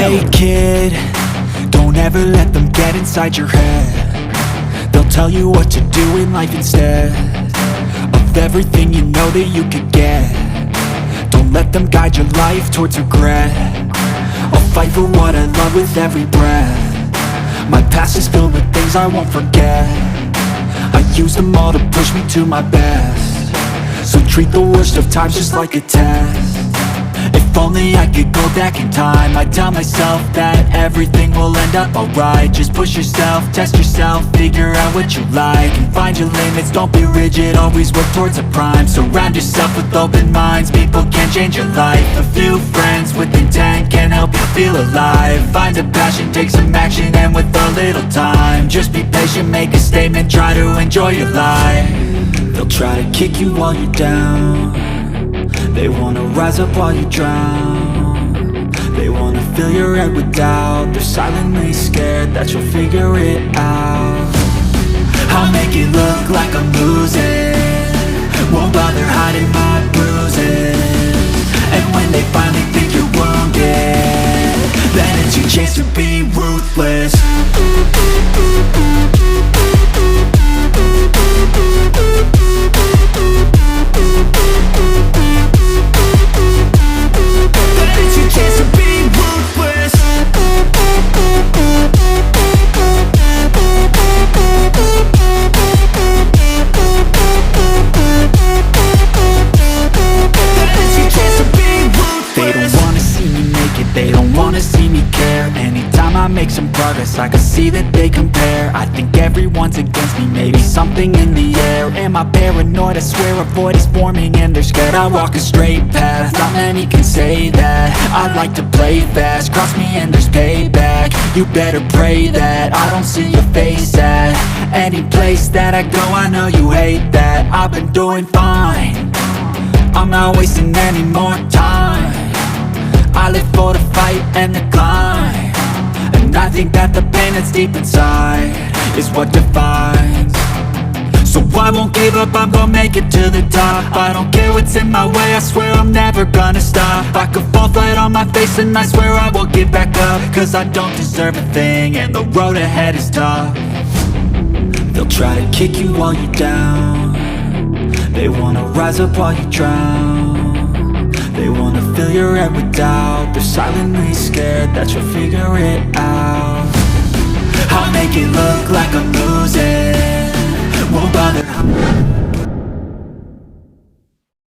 Hey kid, don't ever let them get inside your head. They'll tell you what to do in life instead of everything you know that you could get. Don't let them guide your life towards regret. I'll fight for what I love with every breath. My past is filled with things I won't forget. I use them all to push me to my best. So treat the worst of times just like a test. If only I could go back in time, I'd tell myself that everything will end up alright. Just push yourself, test yourself, figure out what you like, and find your limits, don't be rigid, always work towards a prime. Surround yourself with open minds, people can change your life. A few friends with intent can help you feel alive. Find a passion, take some action, and with a little time, just be patient, make a statement, try to enjoy your life. They'll try to kick you while you're down. They wanna rise up while you drown. They wanna fill your head with doubt. They're silently scared that you'll figure it out. I'll make it look like I'm losing, won't bother hiding my bruises. And when they finally think you're wounded, then it's your chance to be ruthless. They don't wanna see me care. Anytime I make some progress, I can see that they compare. I think everyone's against me, maybe something in the air. Am I paranoid? I swear a void is forming and they're scared I walk a straight path. Not many can say that. I like to play fast, cross me and there's payback. You better pray that I don't see your face at any place that I go. I know you hate that. I've been doing fine, I'm not wasting any more time. I live for the fight and the climb, and I think that the pain that's deep inside is what defines. So I won't give up, I'm gonna make it to the top. I don't care what's in my way, I swear I'm never gonna stop. I could fall flat on my face and I swear I won't get back up, cause I don't deserve a thing and the road ahead is tough. They'll try to kick you while you're down. They wanna rise up while you drown. They wanna fill your head with doubt. They're silently scared that you'll figure it out. I'll make it look like I'm losing, won't bother